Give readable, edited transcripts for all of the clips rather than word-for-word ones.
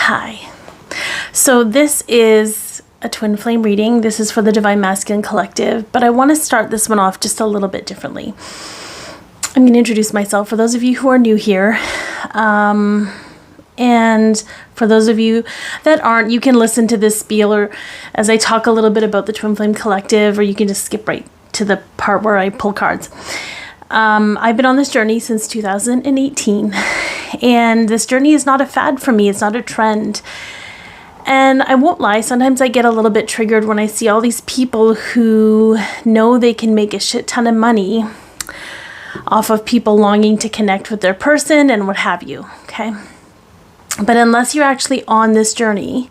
Hi. So this is a twin flame reading. This is for the Divine Masculine Collective, but I want to start this one off just a little bit differently. I'm going to introduce myself for those of you who are new here. And for those of you that aren't, you can listen to this spiel or as I talk a little bit about the Twin Flame Collective, or you can just skip right to the part where I pull cards. I've been on this journey since 2018, and this journey is not a fad for me. It's not a trend. And I won't lie, sometimes I get a little bit triggered when I see all these people who know they can make a shit ton of money off of people longing to connect with their person and what have you, okay? But unless you're actually on this journey,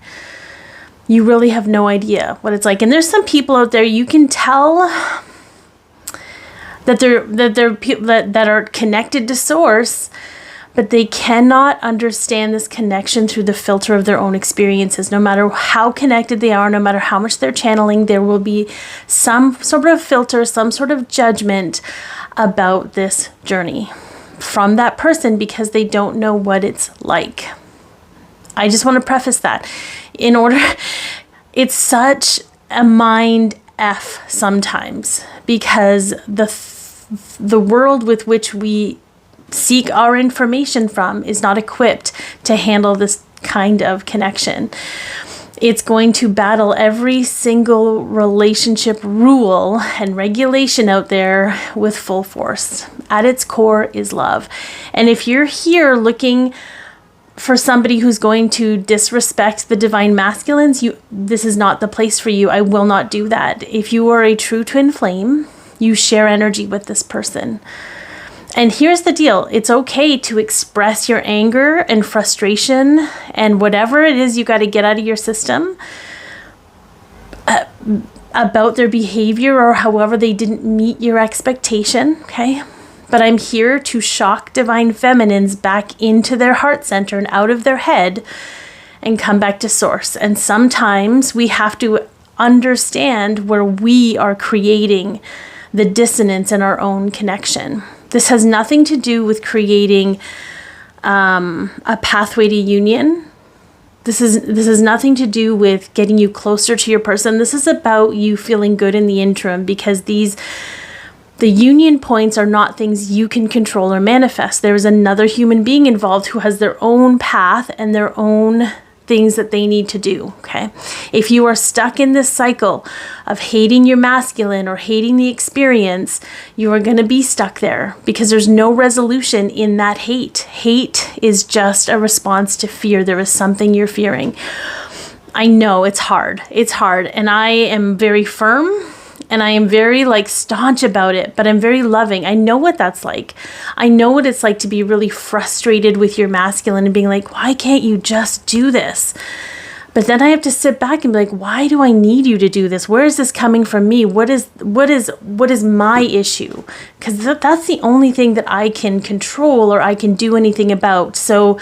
you really have no idea what it's like. And there's some people out there you can tell that they're people that are connected to source, but they cannot understand this connection through the filter of their own experiences. No matter how connected they are, no matter how much they're channeling, there will be some sort of filter, some sort of judgment about this journey from that person because they don't know what it's like. I just want to preface that. It's such a mind F sometimes because the world with which we seek our information from is not equipped to handle this kind of connection. It's going to battle every single relationship rule and regulation out there with full force. At its core is love. And if you're here looking for somebody who's going to disrespect the divine masculines, this is not the place for you. I will not do that. If you are a true twin flame, you share energy with this person. And here's the deal. It's okay to express your anger and frustration and whatever it is you got to get out of your system about their behavior or however they didn't meet your expectation, okay? But I'm here to shock divine feminines back into their heart center and out of their head and come back to source. And sometimes we have to understand where we are creating the dissonance in our own connection. This has nothing to do with creating a pathway to union. This has nothing to do with getting you closer to your person. This is about you feeling good in the interim because the union points are not things you can control or manifest. There is another human being involved who has their own path and their own things that they need to do, okay? If you are stuck in this cycle of hating your masculine or hating the experience, you are going to be stuck there because there's no resolution in that hate. Hate is just a response to fear. There is something you're fearing. I know it's hard. It's hard. And I am very firm and I am very staunch about it, but I'm very loving. I know what that's like. I know what it's like to be really frustrated with your masculine and being like, why can't you just do this? But then I have to sit back and be like, why do I need you to do this? Where is this coming from me? What is my issue? Because that's the only thing that I can control or I can do anything about. So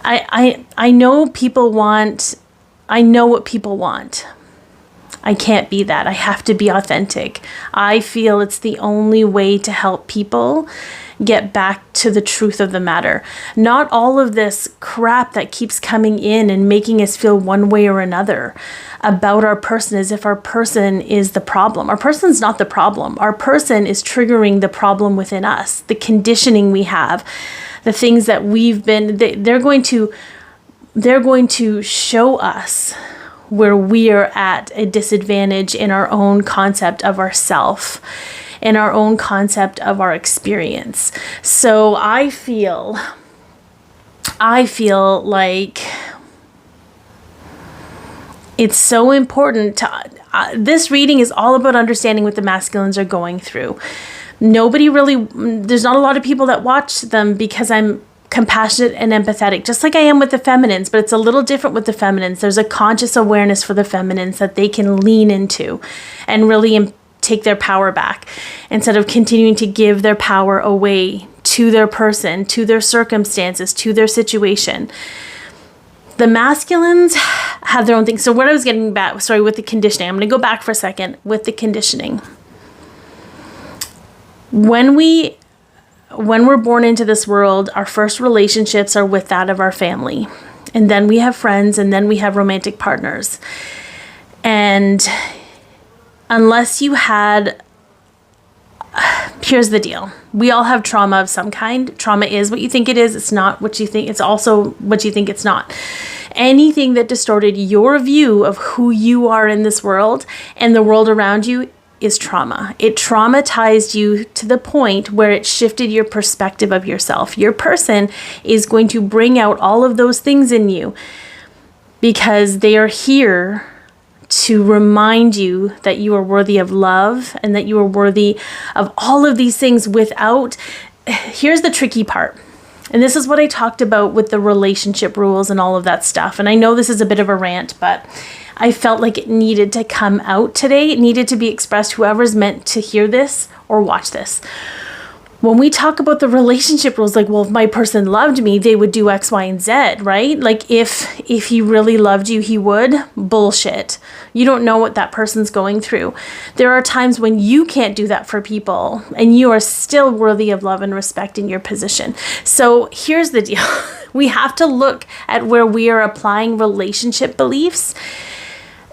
I know people want. I know what people want. I can't be that. I have to be authentic. I feel it's the only way to help people get back to the truth of the matter. Not all of this crap that keeps coming in and making us feel one way or another about our person as if our person is the problem. Our person's not the problem. Our person is triggering the problem within us, the conditioning we have, the things that we've been, they're going to show us where we are at a disadvantage in our own concept of ourself, in our own concept of our experience. So I feel like it's so important to, this reading is all about understanding what the masculines are going through. There's not a lot of people that watch them because I'm compassionate and empathetic, just like I am with the feminines, but it's a little different with the feminines. There's a conscious awareness for the feminines that they can lean into and really take their power back instead of continuing to give their power away to their person, to their circumstances, to their situation. The masculines have their own thing. So what I was getting back, with the conditioning, I'm going to go back for a second with the conditioning. When we when we're born into this world, our first relationships are with that of our family. And then we have friends, and then we have romantic partners. And unless you had, here's the deal. We all have trauma of some kind. Trauma is what you think it is. It's not what you think. It's also what you think it's not. Anything that distorted your view of who you are in this world and the world around you is trauma. It traumatized you to the point where it shifted your perspective of yourself. Your person is going to bring out all of those things in you because they are here to remind you that you are worthy of love and that you are worthy of all of these things without. Here's the tricky part. And this is what I talked about with the relationship rules and all of that stuff. And I know this is a bit of a rant, but I felt like it needed to come out today. It needed to be expressed, whoever's meant to hear this or watch this. When we talk about the relationship rules, like, well, if my person loved me, they would do X, Y, and Z, right? Like if he really loved you, he would. Bullshit. You don't know what that person's going through. There are times when you can't do that for people and you are still worthy of love and respect in your position. So here's the deal. We have to look at where we are applying relationship beliefs.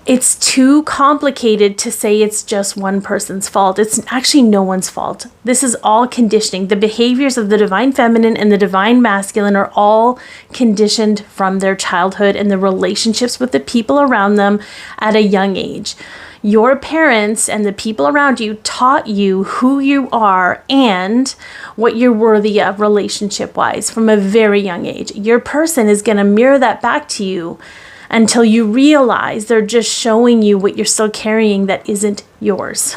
It's too complicated to say it's just one person's fault. It's actually no one's fault. This is all conditioning. The behaviors of the divine feminine and the divine masculine are all conditioned from their childhood and the relationships with the people around them at a young age. Your parents and the people around you taught you who you are and what you're worthy of relationship-wise from a very young age. Your person is going to mirror that back to you until you realize they're just showing you what you're still carrying that isn't yours.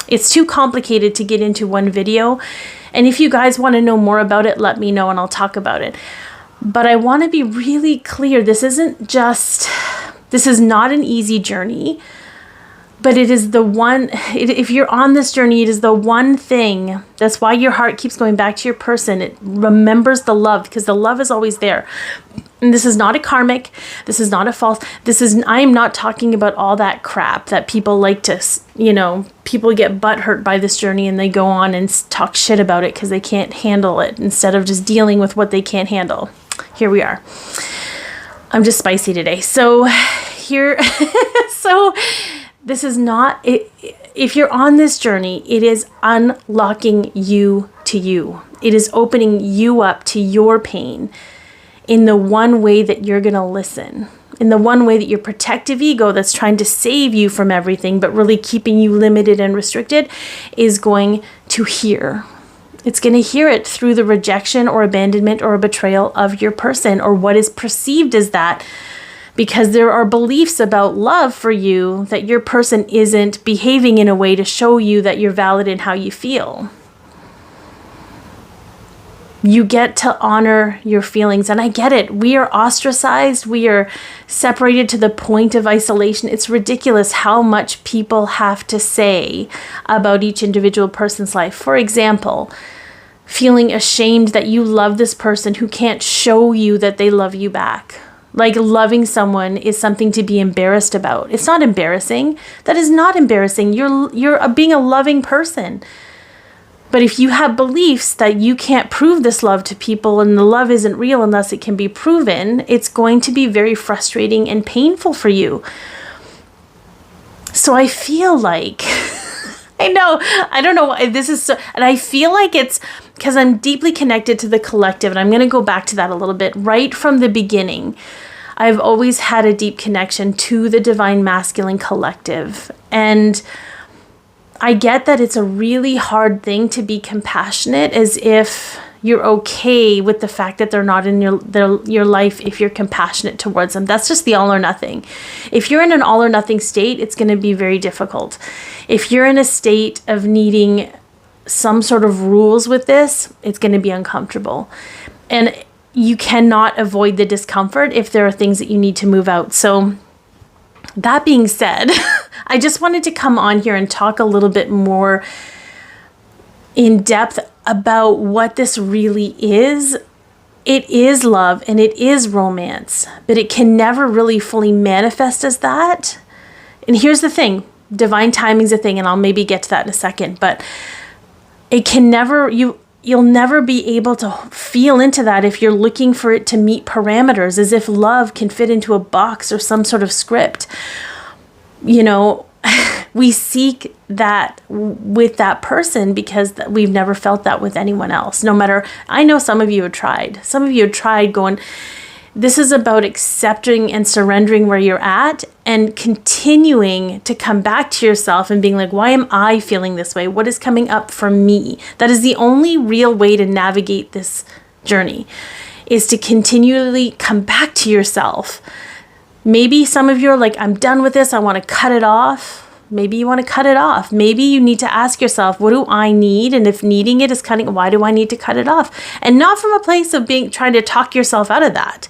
It's too complicated to get into one video. And if you guys want to know more about it, let me know and I'll talk about it. But I want to be really clear. This is not an easy journey, but it is the one, if you're on this journey, it is the one thing. That's why your heart keeps going back to your person. It remembers the love because the love is always there. And this is not a karmic. This is not a false. I am not talking about all that crap that people like to, people get butthurt by this journey and they go on and talk shit about it because they can't handle it instead of just dealing with what they can't handle. Here we are. I'm just spicy today. So this is not, if you're on this journey, it is unlocking you to you. It is opening you up to your pain in the one way that you're going to listen, in the one way that your protective ego that's trying to save you from everything, but really keeping you limited and restricted is going to hear. It's going to hear it through the rejection or abandonment or a betrayal of your person or what is perceived as that. Because there are beliefs about love for you that your person isn't behaving in a way to show you that you're valid in how you feel. You get to honor your feelings. And I get it. We are ostracized. We are separated to the point of isolation. It's ridiculous how much people have to say about each individual person's life. For example, feeling ashamed that you love this person who can't show you that they love you back. Like loving someone is something to be embarrassed about. It's not embarrassing. That is not embarrassing. You're being a loving person. But if you have beliefs that you can't prove this love to people and the love isn't real unless it can be proven, it's going to be very frustrating and painful for you. So I feel like, I don't know why this is so, and I feel like it's because I'm deeply connected to the collective, and I'm going to go back to that a little bit. Right from the beginning, I've always had a deep connection to the divine masculine collective. And I get that it's a really hard thing to be compassionate, as if you're okay with the fact that they're not in your life if you're compassionate towards them. That's just the all or nothing. If you're in an all or nothing state, it's going to be very difficult. If you're in a state of needing some sort of rules with this, it's going to be uncomfortable. And you cannot avoid the discomfort if there are things that you need to move out. So that being said, I just wanted to come on here and talk a little bit more in depth about what this really is. It is love and it is romance, but it can never really fully manifest as that. And here's the thing, divine timing's a thing, and I'll maybe get to that in a second, but it can never, you'll never be able to feel into that if you're looking for it to meet parameters, as if love can fit into a box or some sort of script. You know, we seek that with that person because we've never felt that with anyone else. No matter, I know some of you have tried. Some of you have tried going, this is about accepting and surrendering where you're at and continuing to come back to yourself and being like, why am I feeling this way? What is coming up for me? That is the only real way to navigate this journey, is to continually come back to yourself. Maybe some of you are like, I'm done with this. I want to cut it off. Maybe you want to cut it off. Maybe you need to ask yourself, what do I need? And if needing it is cutting, why do I need to cut it off? And not from a place of trying to talk yourself out of that.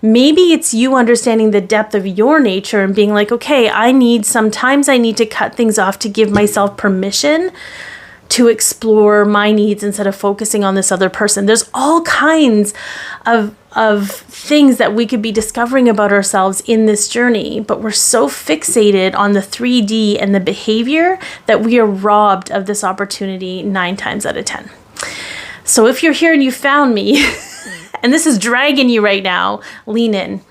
Maybe it's you understanding the depth of your nature and being like, okay, sometimes I need to cut things off to give myself permission to explore my needs instead of focusing on this other person. There's all kinds of things that we could be discovering about ourselves in this journey, but we're so fixated on the 3D and the behavior that we are robbed of this opportunity 9 times out of 10. So if you're here and you found me and this is dragging you right now, lean in.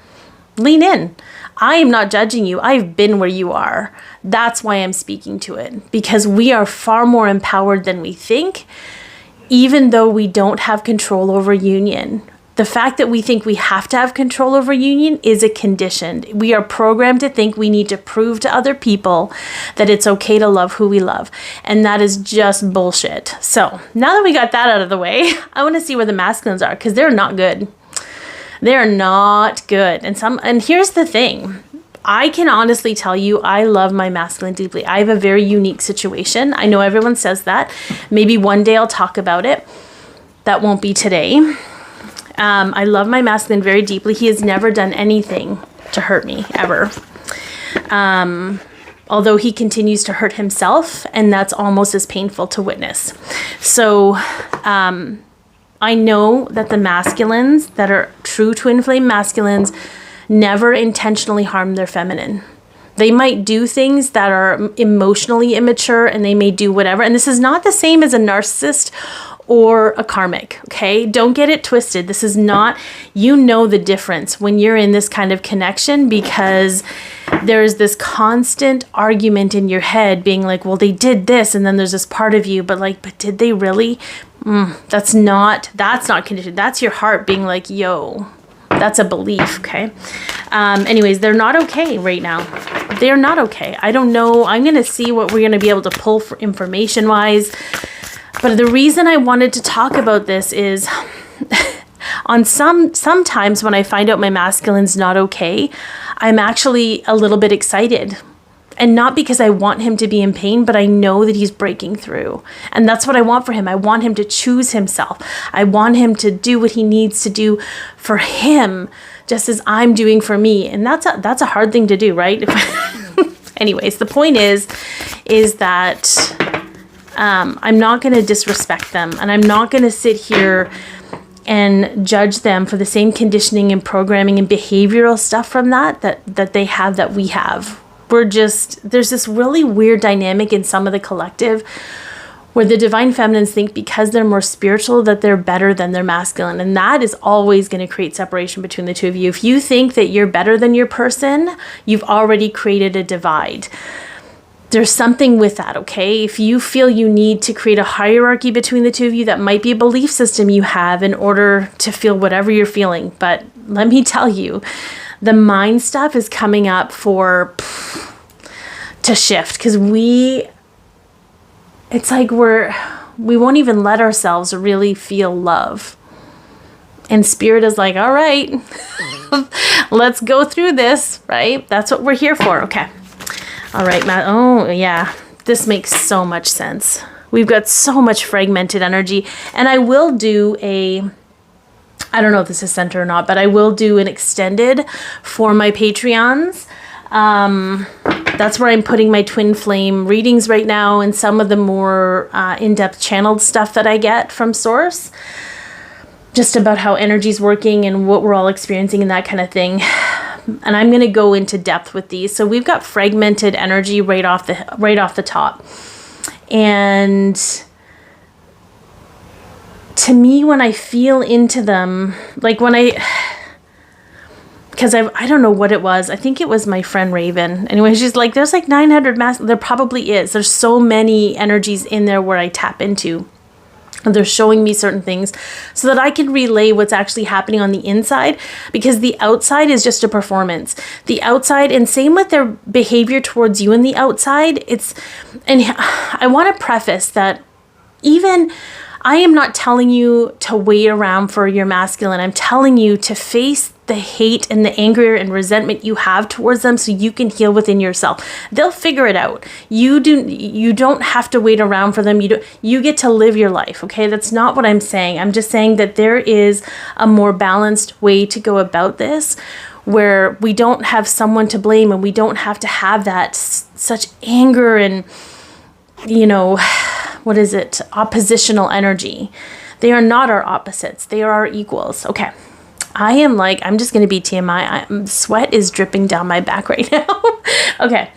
Lean in. I am not judging you. I've been where you are. That's why I'm speaking to it, because we are far more empowered than we think, even though we don't have control over union. The fact that we think we have to have control over union is a condition. We are programmed to think we need to prove to other people that it's okay to love who we love. And that is just bullshit. So now that we got that out of the way, I want to see where the masculines are, because they're not good. They're not good. And here's the thing. I can honestly tell you, I love my masculine deeply. I have a very unique situation. I know everyone says that. Maybe one day I'll talk about it. That won't be today. I love my masculine very deeply. He has never done anything to hurt me, ever. Although he continues to hurt himself, and that's almost as painful to witness. So, I know that the masculines that are true twin flame masculines never intentionally harm their feminine. They might do things that are emotionally immature, and they may do whatever. And this is not the same as a narcissist or a karmic, okay? Don't get it twisted. This is not, you know the difference when you're in this kind of connection, because there's this constant argument in your head being like, well, they did this, and then there's this part of you, but did they really? That's not conditioned. That's your heart being like, yo, that's a belief, okay? Anyways, they're not okay right now. They're not okay. I don't know. I'm going to see what we're going to be able to pull for information-wise. But the reason I wanted to talk about this is sometimes when I find out my masculine's not okay, I'm actually a little bit excited. And not because I want him to be in pain, but I know that he's breaking through. And that's what I want for him. I want him to choose himself. I want him to do what he needs to do for him, just as I'm doing for me. And that's a hard thing to do, right? Anyways, the point is that I'm not going to disrespect them. And I'm not going to sit here and judge them for the same conditioning and programming and behavioral stuff from that they have, that we have. There's this really weird dynamic in some of the collective where the divine feminines think because they're more spiritual that they're better than their masculine. And that is always going to create separation between the two of you. If you think that you're better than your person, you've already created a divide. There's something with that, okay? If you feel you need to create a hierarchy between the two of you, that might be a belief system you have in order to feel whatever you're feeling. But let me tell you, the mind stuff is coming up to shift, because it's like we won't even let ourselves really feel love. And spirit is like, all right, let's go through this, right? That's what we're here for. Okay. All right, Matt. Oh, yeah. This makes so much sense. We've got so much fragmented energy. And I will do I don't know if this is sent or not, but I will do an extended for my Patreons. That's where I'm putting my twin flame readings right now, and some of the more in-depth channeled stuff that I get from Source, just about how energy's working and what we're all experiencing and that kind of thing. And I'm going to go into depth with these. So we've got fragmented energy right off the top. And to me, when I feel into them, like when because I don't know what it was. I think it was my friend Raven. Anyway, she's like, there's like 900 masks. There probably is. There's so many energies in there where I tap into. And they're showing me certain things so that I can relay what's actually happening on the inside, because the outside is just a performance. The outside, and same with their behavior towards you in the outside. And I want to preface that even I am not telling you to wait around for your masculine. I'm telling you to face the hate and the anger and resentment you have towards them so you can heal within yourself. They'll figure it out. You don't have to wait around for them. You get to live your life, okay? That's not what I'm saying. I'm just saying that there is a more balanced way to go about this, where we don't have someone to blame and we don't have to have that such anger and, what is it? Oppositional energy. They are not our opposites. They are our equals. Okay. I'm just going to be TMI. Sweat is dripping down my back right now. Okay.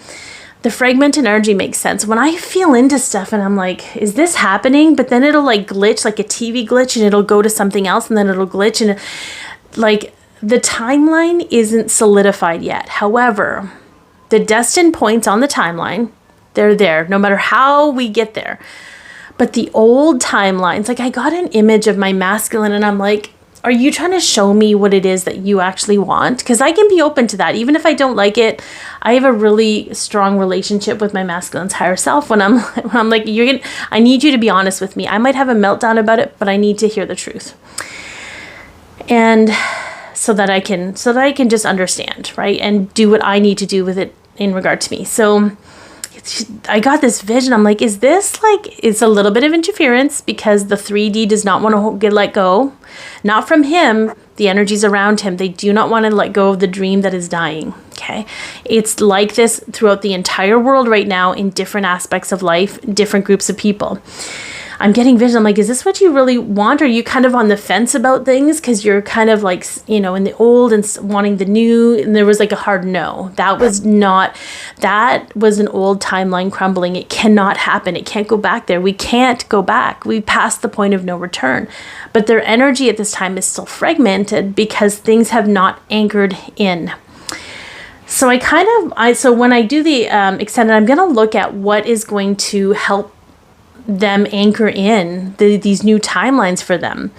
The fragmented energy makes sense. When I feel into stuff and I'm like, is this happening? But then it'll like glitch, like a TV glitch, and it'll go to something else, and then it'll glitch. And like the timeline isn't solidified yet. However, the destined points on the timeline, they're there no matter how we get there. But the old timelines, like I got an image of my masculine and I'm like, are you trying to show me what it is that you actually want? Because I can be open to that. Even if I don't like it, I have a really strong relationship with my masculine's higher self when I'm like, I need you to be honest with me. I might have a meltdown about it, but I need to hear the truth. And so that I can just understand, right? And do what I need to do with it in regard to me. So I got this vision. I'm like, is this like, it's a little bit of interference because the 3D does not want to let go. Not from him, the energies around him. They do not want to let go of the dream that is dying. Okay. It's like this throughout the entire world right now in different aspects of life, different groups of people. I'm getting vision. I'm like, is this what you really want? Are you kind of on the fence about things? Because you're kind of like, in the old and wanting the new. And there was like a hard no. That was an old timeline crumbling. It cannot happen. It can't go back there. We can't go back. We passed the point of no return. But their energy at this time is still fragmented because things have not anchored in. So so when I do the extended, I'm going to look at what is going to help them anchor in these new timelines for them.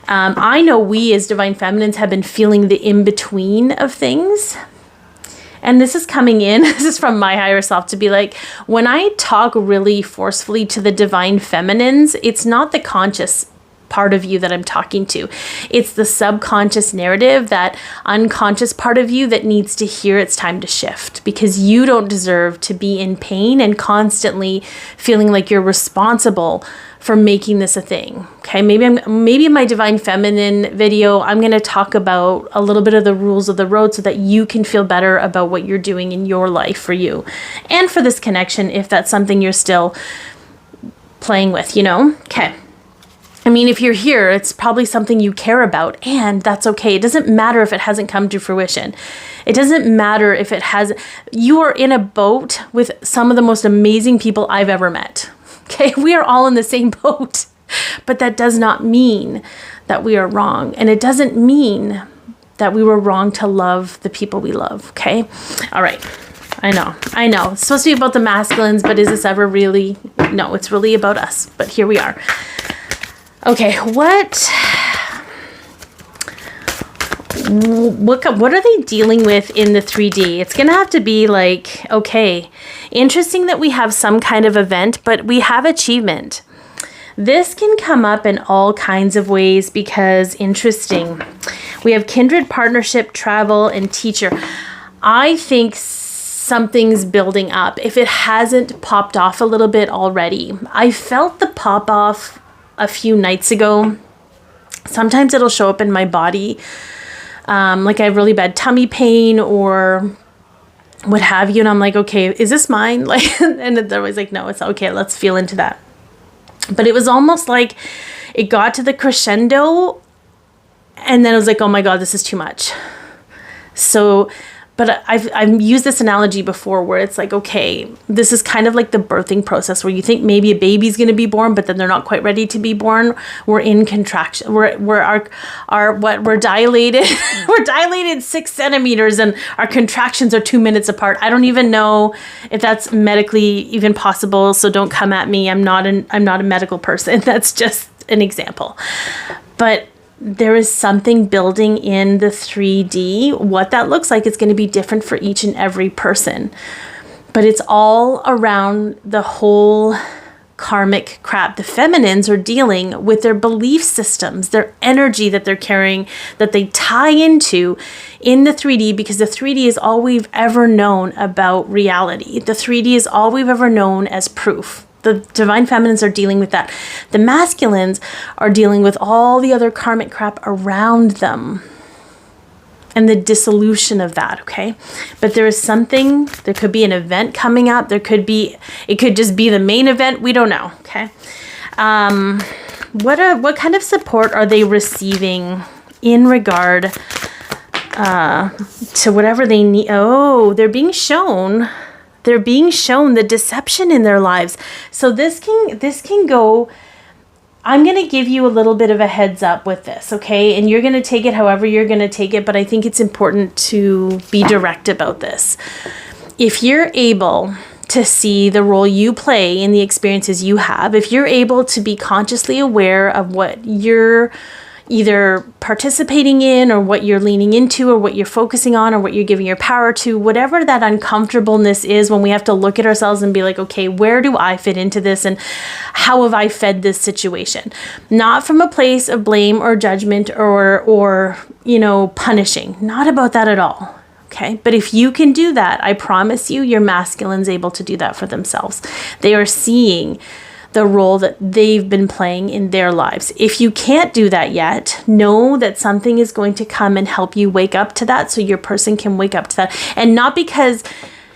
I know we as divine feminines have been feeling the in-between of things. And this is coming in, this is from my higher self, to be like, when I talk really forcefully to the divine feminines, it's not the conscious part of you that I'm talking to. It's the subconscious narrative, that unconscious part of you that needs to hear it's time to shift, because you don't deserve to be in pain and constantly feeling like you're responsible for making this a thing. Okay, maybe in my divine feminine video, I'm going to talk about a little bit of the rules of the road so that you can feel better about what you're doing in your life for you and for this connection, if that's something you're still playing with, Okay. I mean, if you're here, it's probably something you care about, and that's okay. It doesn't matter if it hasn't come to fruition. It doesn't matter if it has. You are in a boat with some of the most amazing people I've ever met. Okay, we are all in the same boat, but that does not mean that we are wrong, and it doesn't mean that we were wrong to love the people we love. Okay, all right. I know. It's supposed to be about the masculines, but is this ever really? No, it's really about us. But here we are. Okay, what are they dealing with in the 3D? It's going to have to be like, okay, interesting that we have some kind of event, but we have achievement. This can come up in all kinds of ways because interesting. We have kindred, partnership, travel, and teacher. I think something's building up. If it hasn't popped off a little bit already, I felt the pop off a few nights ago. Sometimes it'll show up in my body. Like I have really bad tummy pain or what have you. And I'm like, okay, is this mine? Like, and they're always like, no, it's okay. Let's feel into that. But it was almost like it got to the crescendo and then it was like, oh my God, this is too much. So But I've used this analogy before where it's like, okay, this is kind of like the birthing process where you think maybe a baby's going to be born, but then they're not quite ready to be born. We're in contraction. We're dilated. We're dilated 6 centimeters and our contractions are 2 minutes apart. I don't even know if that's medically even possible. So don't come at me. I'm not a medical person. That's just an example. But there is something building in the 3D. What that looks like is going to be different for each and every person. But it's all around the whole karmic crap. The feminines are dealing with their belief systems, their energy that they're carrying, that they tie into in the 3D, because the 3D is all we've ever known about reality. The 3D is all we've ever known as proof. The divine feminines are dealing with that. The masculines are dealing with all the other karmic crap around them and the dissolution of that, okay? But there is something, there could be an event coming up. It could just be the main event. We don't know, okay? What kind of support are they receiving in regard to whatever they need? Oh, they're being shown the deception in their lives. So this can go, I'm going to give you a little bit of a heads up with this, okay? And you're going to take it however you're going to take it, but I think it's important to be direct about this. If you're able to see the role you play in the experiences you have, if you're able to be consciously aware of what you're either participating in or what you're leaning into or what you're focusing on or what you're giving your power to, whatever that uncomfortableness is when we have to look at ourselves and be like, okay, where do I fit into this and how have I fed this situation? Not from a place of blame or judgment or punishing. Not about that at all. Okay. But if you can do that, I promise you, your masculine's able to do that for themselves. They are seeing the role that they've been playing in their lives. If you can't do that yet, know that something is going to come and help you wake up to that so your person can wake up to that. And not because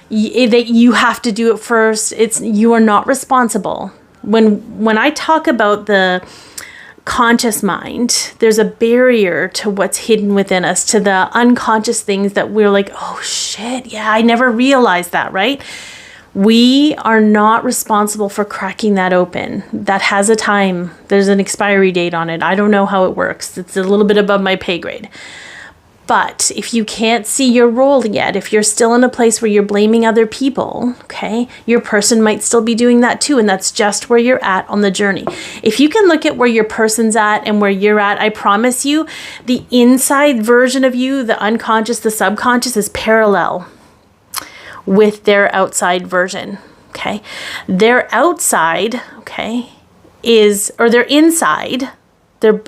that you have to do it first. You are not responsible. When I talk about the conscious mind, there's a barrier to what's hidden within us, to the unconscious things that we're like, oh shit, yeah, I never realized that, right? We are not responsible for cracking that open. That has a time. There's an expiry date on it. I don't know how it works. It's a little bit above my pay grade. But if you can't see your role yet, if you're still in a place where you're blaming other people, okay, your person might still be doing that too. And that's just where you're at on the journey. If you can look at where your person's at and where you're at, I promise you, the inside version of you, the unconscious, the subconscious is parallel with their outside version, okay? Their outside, okay, their inside, their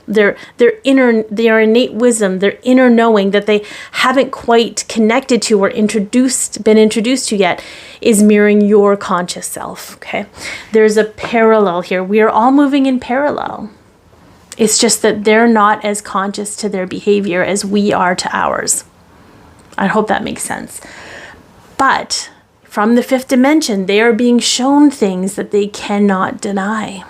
innate wisdom, their inner knowing that they haven't quite connected to or been introduced to yet, is mirroring your conscious self, okay? There's a parallel here. We are all moving in parallel. It's just that they're not as conscious to their behavior as we are to ours. I hope that makes sense. But from the 5th dimension, they are being shown things that they cannot deny.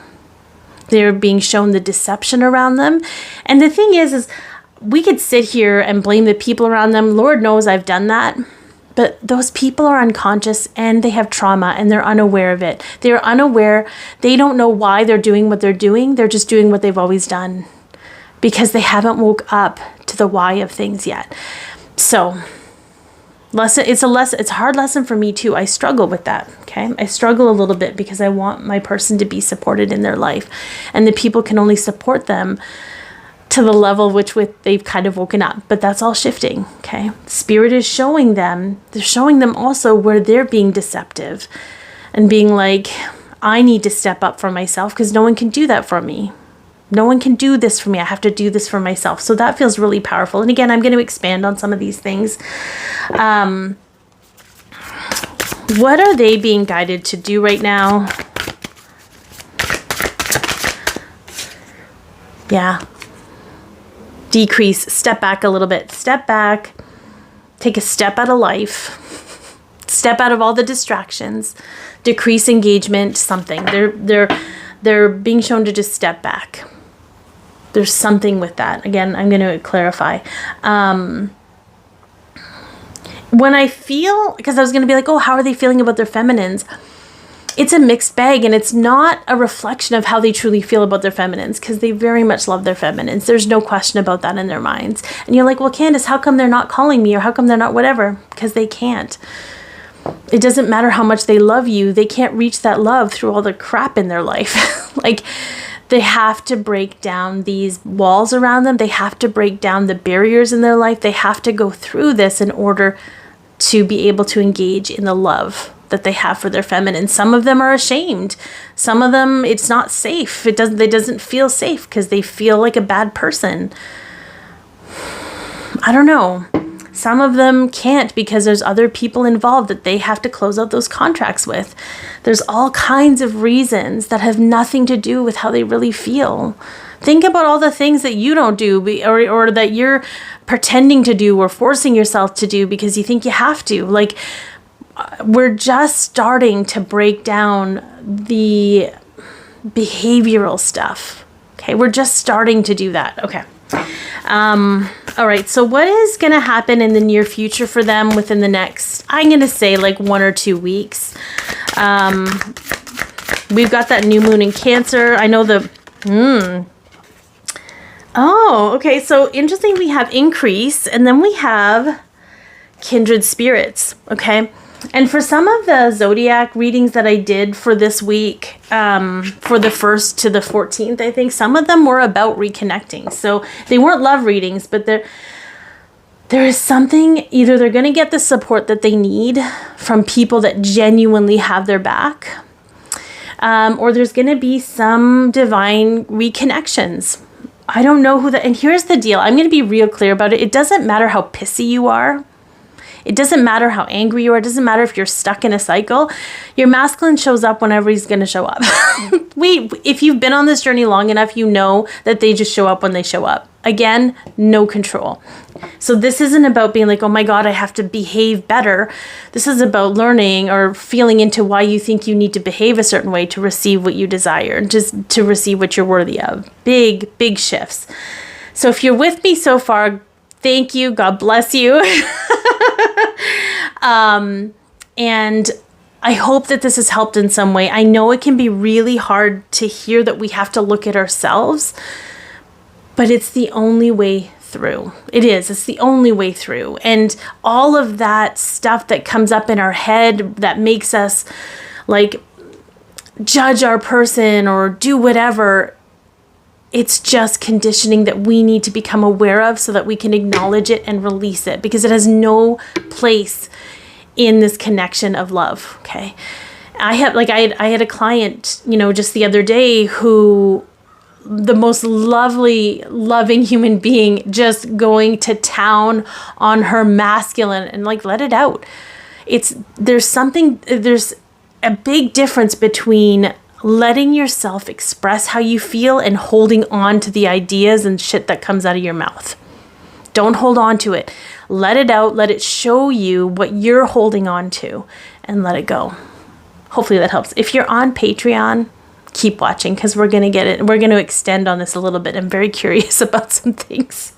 They're being shown the deception around them. And the thing is we could sit here and blame the people around them. Lord knows I've done that. But those people are unconscious and they have trauma and they're unaware of it. They're unaware. They don't know why they're doing what they're doing. They're just doing what they've always done because they haven't woke up to the why of things yet. So it's a hard lesson for me too. I struggle with that. Okay. I struggle a little bit because I want my person to be supported in their life, and the people can only support them to the level which they've kind of woken up, but that's all shifting. Okay. Spirit is showing them, they're showing them also where they're being deceptive and being like, I need to step up for myself because no one can do that for me. No one can do this for me. I have to do this for myself. So that feels really powerful. And again, I'm going to expand on some of these things. What are they being guided to do right now? Yeah. Decrease. Step back a little bit. Step back. Take a step out of life. Step out of all the distractions. Decrease engagement. Something. They're being shown to just step back. There's something with that. Again, I'm going to clarify. when I feel, because I was going to be like, oh, how are they feeling about their feminines? It's a mixed bag, and it's not a reflection of how they truly feel about their feminines, because they very much love their feminines. There's no question about that in their minds. And you're like, well, Candice, how come they're not calling me, or how come they're not whatever? Because they can't. It doesn't matter how much they love you. They can't reach that love through all the crap in their life. Like, they have to break down these walls around them. They have to break down the barriers in their life. They have to go through this in order to be able to engage in the love that they have for their feminine. Some of them are ashamed. Some of them, it's not safe. It doesn't feel safe because they feel like a bad person. I don't know. Some of them can't because there's other people involved that they have to close out those contracts with. There's all kinds of reasons that have nothing to do with how they really feel. Think about all the things that you don't do, or that you're pretending to do or forcing yourself to do because you think you have to. Like, we're just starting to break down the behavioral stuff. Okay, we're just starting to do that. Okay. All right, so what is going to happen in the near future for them within the next, I'm going to say, like 1 or 2 weeks? We've got that new moon in Cancer. I know Oh, okay, so interesting, we have increase, and then we have kindred spirits, okay? And for some of the zodiac readings that I did for this week, for the 1st to the 14th, I think some of them were about reconnecting. So they weren't love readings, but there is something, either they're going to get the support that they need from people that genuinely have their back, or there's going to be some divine reconnections. I don't know who that, and here's the deal. I'm going to be real clear about it. It doesn't matter how pissy you are. It doesn't matter how angry you are. It doesn't matter if you're stuck in a cycle. Your masculine shows up whenever he's going to show up. If you've been on this journey long enough, you know that they just show up when they show up. Again, no control. So this isn't about being like, oh my God, I have to behave better. This is about learning or feeling into why you think you need to behave a certain way to receive what you desire, just to receive what you're worthy of. Big, big shifts. So if you're with me so far, thank you. God bless you. And I hope that this has helped in some way. I know it can be really hard to hear that we have to look at ourselves, but it's the only way through. It is. It's the only way through. And all of that stuff that comes up in our head that makes us like judge our person or do whatever, it's just conditioning that we need to become aware of so that we can acknowledge it and release it, because it has no place in this connection of love. Okay. I had a client, just the other day, who, the most lovely, loving human being, just going to town on her masculine and let it out. There's a big difference between letting yourself express how you feel and holding on to the ideas and shit that comes out of your mouth. Don't hold on to it. Let it out. Let it show you what you're holding on to, and let it go. Hopefully that helps. If you're on Patreon, keep watching, because we're going to get it. We're going to extend on this a little bit. I'm very curious about some things.